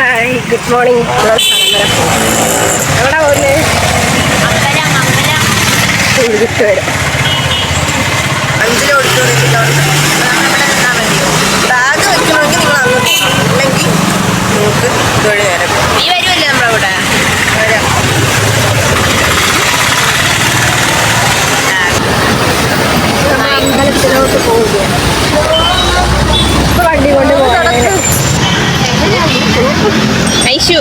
Hi, good morning. എവിടെ പോകുന്നത്? വിട്ടുവരും 5 bag വെക്കണമെങ്കിൽ നിങ്ങൾ അങ്ങ് പോകണം, ഇല്ലെങ്കിൽ നിങ്ങൾക്ക് ഇതുവഴി നേരെ പോകാം. നീ വരുമല്ലേ നമ്മളവിടെ? വരാം. അമ്പലത്തിലോട്ട് പോവുകയാണ്. ഇപ്പോൾ വണ്ടി കൊണ്ട് പോകണം. ഐശു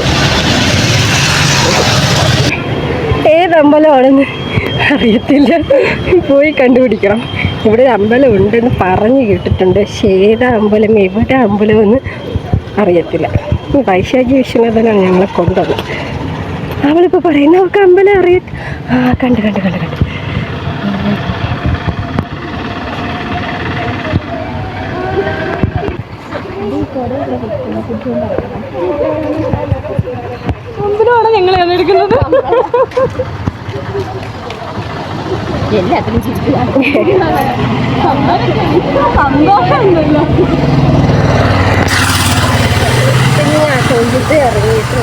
ഏതമ്പലമാണെന്ന് അറിയത്തില്ല, പോയി കണ്ടുപിടിക്കണം. ഇവിടെ ഒരു അമ്പലം ഉണ്ടെന്ന് പറഞ്ഞു കേട്ടിട്ടുണ്ട്, പക്ഷേ ഏതാ അമ്പലം എവിടെ അമ്പലമെന്ന് അറിയത്തില്ല. വൈശാഖി വിശ്വനാഥനാണ് ഞങ്ങളെ കൊണ്ടുവന്നത്. അവളിപ്പോൾ പറയുന്ന അവൾക്ക് അമ്പലം കണ്ട് അമ്പലമാണ് ഞങ്ങളാണ് എടുക്കുന്നത്. എല്ലാത്തിനും സന്തോഷമുണ്ടല്ലോ. പിന്നെ ഞാൻ കൊണ്ടിട്ട് ഇറങ്ങിയിട്ട്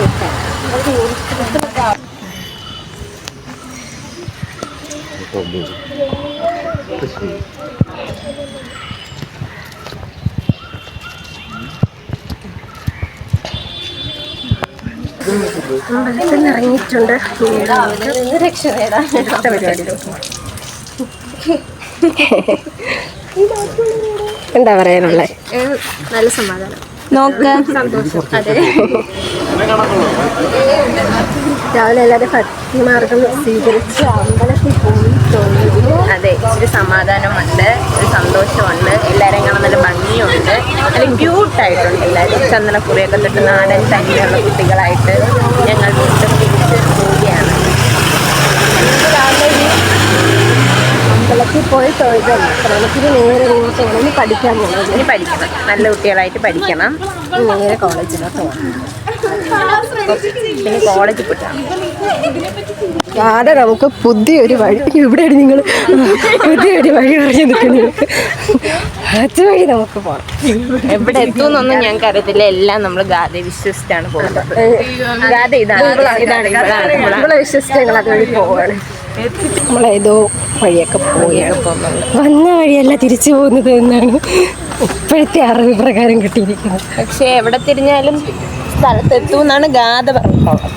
അമ്പലത്തിൽ നിന്ന് ഇറങ്ങിയിട്ടുണ്ട്. രക്ഷ നേടാൻ അടുത്ത പരിപാടിയിലോട്ട്. എന്താ പറയാനുള്ളത്? നല്ല സമാധാനം നോക്കാം, സന്തോഷം. അതെ, രാവിലെ എല്ലാവരും ഭക്തിമാർഗം സ്വീകരിച്ച് അമ്പലത്തിൽ പോയി തോന്നുന്നു. അതെ, ഒരു സമാധാനമുണ്ട്, ഒരു സന്തോഷമുണ്ട്, എല്ലാവരെയും കാണാൻ നല്ല ഭംഗിയുണ്ട്, നല്ല ക്യൂട്ടായിട്ടുണ്ട് എല്ലാവരും. ചന്ദനക്കുറിയൊക്കെ തൊട്ട് നാടൻ തന്നെയുള്ള കുട്ടികളായിട്ട് ഞങ്ങൾ വീണ്ടും തിരിച്ച് പോവുകയാണ്. അമ്പലത്തിൽ പോയി തൊഴുതല്ല, നമുക്കിത് നേരെ ഇങ്ങോട്ട് ഇനി പഠിക്കാൻ പോകുന്നത്. ഇനി പഠിക്കണം, നല്ല കുട്ടികളായിട്ട് പഠിക്കണം. നേരെ കോളേജിലോട്ട് പോകണം. പിന്നെ കോളേജിൽ പോയിട്ടാണ് അതെ, നമുക്ക് പുതിയൊരു വഴി. ഇവിടെയാണ് നിങ്ങൾ പുതിയൊരു വഴി പറഞ്ഞു നിൽക്കുന്നത്. അതുവഴി നമുക്ക് പോകണം. എവിടെ എത്തുമെന്നൊന്നും ഞങ്ങൾക്ക് അറിയത്തില്ല. എല്ലാം നമ്മൾ ഗാഥയെ വിശ്വസിച്ചാണ് പോകുന്നത്. ഗാഥ ഇതാണ് നമ്മളെ വിശ്വസിച്ച് ഞങ്ങൾ അതുവഴി പോവാണ്. നമ്മളേതോ വഴിയൊക്കെ പോയാണ് പോകുന്നത്. വന്ന വഴിയല്ല തിരിച്ചു പോകുന്നത് എന്നാണ് ഇപ്പോഴത്തെ അറിവ് പ്രകാരം കിട്ടിയിരിക്കുന്നത്. പക്ഷെ എവിടെ തിരിഞ്ഞാലും സ്ഥലത്തെത്തുമെന്നാണ് ഗാഥ പറഞ്ഞിട്ടുള്ളത്.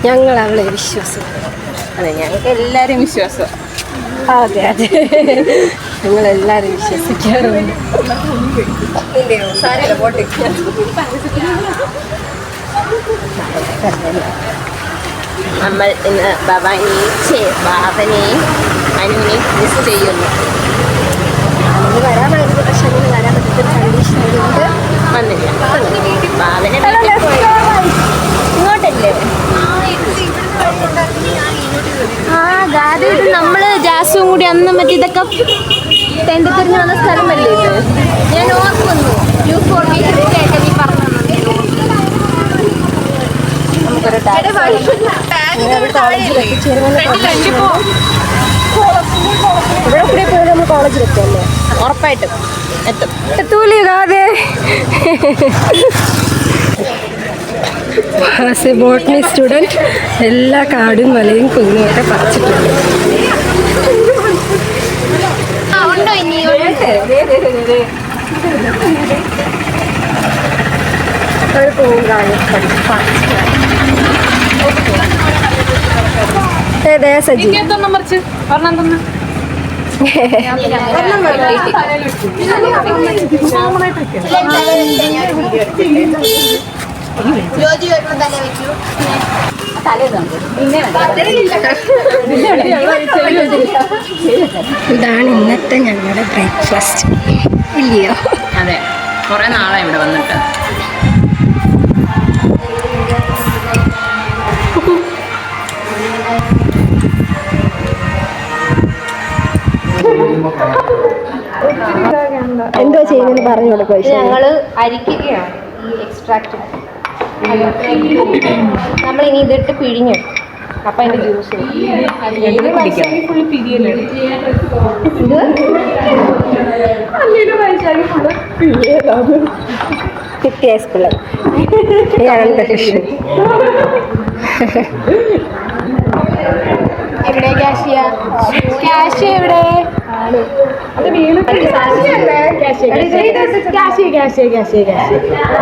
ഞങ്ങൾ അവളെ വിശ്വസിക്കും. അതെ, ഞങ്ങൾക്ക് എല്ലാവരും വിശ്വാസം. അതെ ഞങ്ങളെല്ലാവരും വിശ്വസിക്കാറുണ്ട്. നമ്മൾ ഇന്ന് ബാബനെയും അനുവിനെയും മിസ് ചെയ്യുന്നു. അത് വരാമായിരുന്നു, പക്ഷെ അങ്ങനെ വരാൻ പറ്റുന്ന കണ്ടീഷൻ ആയതുകൊണ്ട് വന്നില്ല. ബാബനെ ഇങ്ങോട്ടല്ലേ? ഗാഥ ഇത് നമ്മൾ ജാസും കൂടി അന്ന് മറ്റേ ഇതൊക്കെ തെണ്ടി തിരിഞ്ഞ് വന്ന സ്ഥലമല്ലേ ഇത്? ഞാൻ ഓർക്കുന്നു. നീ പറഞ്ഞു കോളേജിലെത്തല്ലേ? ഉറപ്പായിട്ടും എത്തും. എത്തൂലേ? ആസ് എ ബോട്ടണി സ്റ്റുഡൻറ്റ് എല്ലാ കാടും മലയും കുന്നുമൊക്കെ പറിച്ചിട്ടുണ്ട്. ഒരു പൂവും കാടും ഏതേ സജി ഇതാണ് ഇന്നത്തെ ഞങ്ങളുടെ ബ്രേക്ക്ഫാസ്റ്റ്. ഇല്ലയോ? അതെ, കുറെ നാളായി ഇവിടെ വന്നിട്ട്. എന്തോ ചെയ്യുന്നതിന് പറഞ്ഞു കൊടുക്കുക. ഞങ്ങള് അരിക്കുകയാണ് ഈ എക്സ്ട്രാക്ട്. നമ്മളിനി ഇതിട്ട് പിഴിഞ്ഞു, അപ്പൊ അതിന്റെ ജ്യൂസ് ഫുള്ള് പിരിയല്ലേ. നിത്യ ഹൈസ്കൂളിൽ എവിടെ ക്യാഷിയ എവിടെ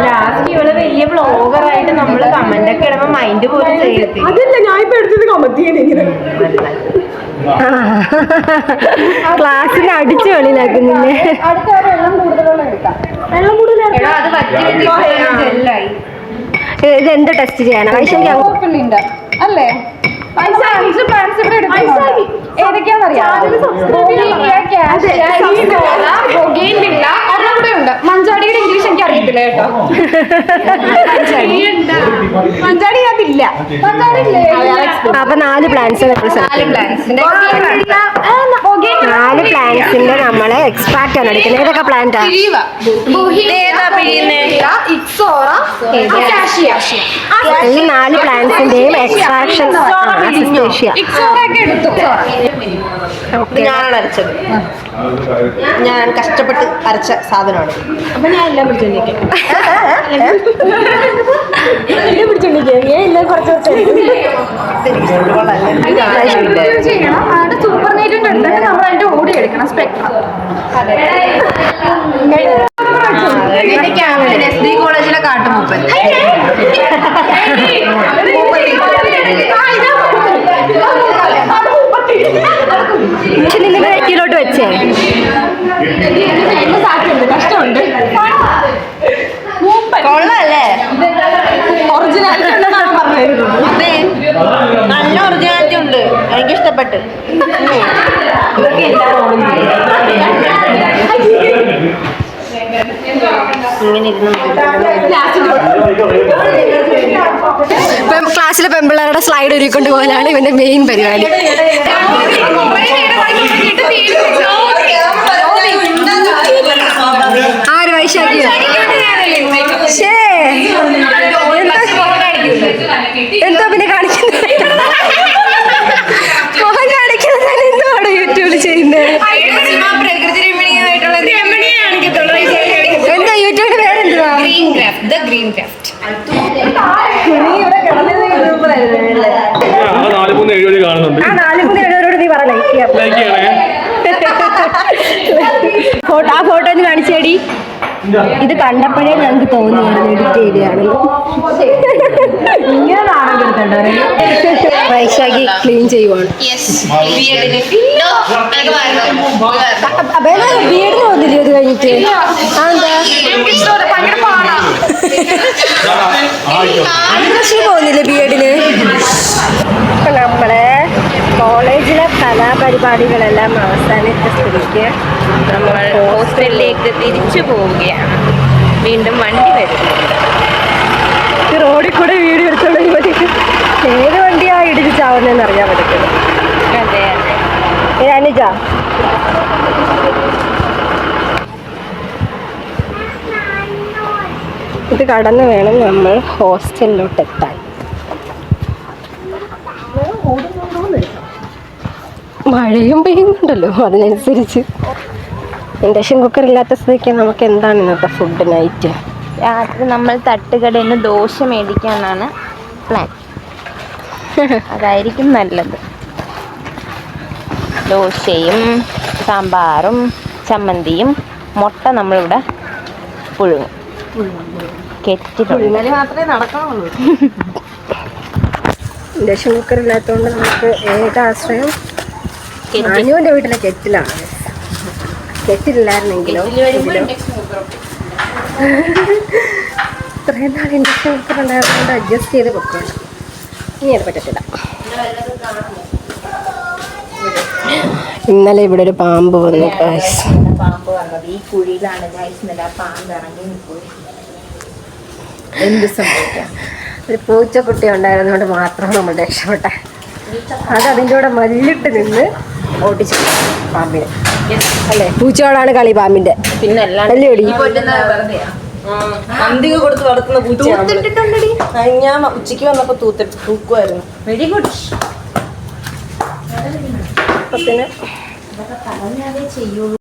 ലാസ്റ്റ് ഇവള് വലിയ ബ്ലോഗറായിട്ട് നമ്മള് കമന്റ് ഒക്കെ ഇടുമ്പോ മൈൻഡ് പോലും ചെയ്യത്തില്ല. അതല്ല ഞാൻ ഇപ്പൊ എടുത്തത് കമന്റ് ചെയ്യണ ക്ലാസ്സിൽ അടിച്ചു വെളിയിലാക്കുന്നില്ലേ? ഇതെന്ത് ടെസ്റ്റ് ചെയ്യാനാ? വൈശാഖി അല്ലേ മഞ്ചാടിയുടെ ഇംഗ്ലീഷ് എനിക്ക് അറിയത്തില്ല കേട്ടോ. മഞ്ചാടി അതില്ല. അപ്പൊ 4 പ്ലാൻസിന്റെ നമ്മള് എക്സ്ട്രാക്ട് ആണ് എടുക്കുന്നത്. ഏതൊക്കെ പ്ലാന്റാ? ഈ 4 പ്ലാന്റ്സിന്റെയും എക്സ്ട്രാക്ഷൻ ഞാനാണ് അരച്ചത്. ഞാൻ കഷ്ടപ്പെട്ട് അരച്ച സാധനമാണ്. അപ്പൊ ഞാൻ എല്ലാം പിടിച്ചോണ്ടിരിക്കാം. സൂപ്പർ നെയ്റ്റിന്റെ അടുത്തിട്ട് നമ്മൾ അതിന്റെ ഓടി എടുക്കണം സ്പെക്ട്രം. SD കോളേജിലെ കാട്ടുമൂപ്പൻ. ിലോട്ട് വെച്ചേ കഷ്ടമുണ്ട്. കൊള്ളല്ലേ? ഒറിജിനാലിറ്റി ഉണ്ടെന്നാണ് പറഞ്ഞത്. അതെ, നല്ല ഒറിജിനാലിറ്റി ഉണ്ട്. എനിക്ക് ഇഷ്ടപ്പെട്ട്. ഇങ്ങനെ ക്ലാസ്സിലെ പെമ്പിള്ളേരുടെ സ്ലൈഡ് ഒരുക്കൊണ്ട് പോലാണ് ഇവന്റെ മെയിൻ പരിപാടി. ആര്? വൈശാഖി. എന്തോ പിന്നെ കാണിക്കുന്നത്? മോഹൻ കാണിക്കുന്നത് എന്തുവാണ് യൂട്യൂബിൽ ചെയ്യുന്നത്? എന്താ യൂട്യൂബിന്റെ പേരെന്തുവാ? Green craft. 4-3-7 കാണുന്നുണ്ട്. ആ 4-3-7 നീ പറ ലൈക്ക് ചെയ്യാം. ഫോട്ടോ ആ ഫോട്ടോ ഒന്ന് കാണിച്ചേടി. ഇത് കണ്ടപ്പോഴേ ഞങ്ങൾക്ക് തോന്നിയായിരുന്നു എഡിറ്റ് ചെയ്തതാണെന്ന്. വൈശാഖി ക്ലീൻ ചെയ്യുവാണ്. ബിഎഡിന് പോകുന്നില്ലേ ഇത് കഴിഞ്ഞിട്ട്? ആന്ധ്രശ്രീ പോകുന്നില്ലേ ബിഎഡിന്? നമ്മളെ കോളേജിലെ കലാപരിപാടികളെല്ലാം അവസാനിച്ച സ്ഥിതിക്ക് നമ്മൾ ഹോസ്റ്റലിലേക്ക് തിരിച്ചു പോവുകയാണ്. വീണ്ടും വണ്ടി വരും. റോഡിൽ കൂടെ വീഡിയോ എടുത്തോളൂ. ഏത് വണ്ടിയാ ഇടിച്ച് ചാവുന്നതെന്ന് അറിയാൻ പറ്റത്തില്ല. അതെ അതെ. അനുജ ഇത് കടന്ന് വേണം നമ്മൾ ഹോസ്റ്റലിലോട്ട് എത്താൻ. മഴയും പെയ്യുന്നുണ്ടല്ലോ, അതിനനുസരിച്ച്. ഇൻഡക്ഷൻ കുക്കർ ഇല്ലാത്ത സ്ഥിതിക്ക് നമുക്ക് എന്താണ് ഇന്നത്തെ ഫുഡ് നൈറ്റ്? രാത്രി നമ്മൾ തട്ടുകടയിൽ നിന്ന് ദോശ മേടിക്കാനാണ് പ്ലാൻ. അതായിരിക്കും നല്ലത്. ദോശയും സാമ്പാറും ചമ്മന്തിയും മുട്ട നമ്മളിവിടെ പുഴുങ്ങും. പുഴുങ്ങല് മാത്രമേ നടക്കണുള്ളൂ. ഇൻഡക്ഷൻ കുക്കർ ഇല്ലാത്തതുകൊണ്ട് നമുക്ക് ഏകാശ്രയം അനുവിൻ്റെ വീട്ടിലെ കെറ്റിലാണ്. കെറ്റിലില്ലായിരുന്നെങ്കിലോ ഇത്രയും നാൾ ഇൻഡക്ഷൻ കുക്കർ ഉണ്ടായതുകൊണ്ട് അഡ്ജസ്റ്റ് ചെയ്ത് വെക്കണം. ഇനി അത് പറ്റത്തില്ല. ഇന്നലെ ഇവിടെ ഒരു പാമ്പ് വന്നു. പാമ്പ് വന്നത് ഈ കുഴിയിലാണ്. പാമ്പ് ഇറങ്ങി പോയി. എന്ത് സംഭവിക്കാം? ഒരു പൂച്ചക്കുട്ടി ഉണ്ടായിരുന്നതുകൊണ്ട് മാത്രം നമ്മൾ രക്ഷപ്പെട്ടെ. അത് അതിൻ്റെ കൂടെ മല്ലിട്ട് നിന്ന് ഓട്ടിച്ചു പാമ്പിനെ. അല്ലേ? പൂച്ചയോടാണ് കളി പാമ്പിന്റെ. പിന്നെ വെല്ലുവിളി അന്തിക കൊടുത്ത് വളർത്തുന്ന പൂച്ച. ഞാൻ ഉച്ചയ്ക്ക് വന്നപ്പോ തൂക്കുമായിരുന്നു. Very good. പിന്നെ ചെയ്യുള്ളൂ.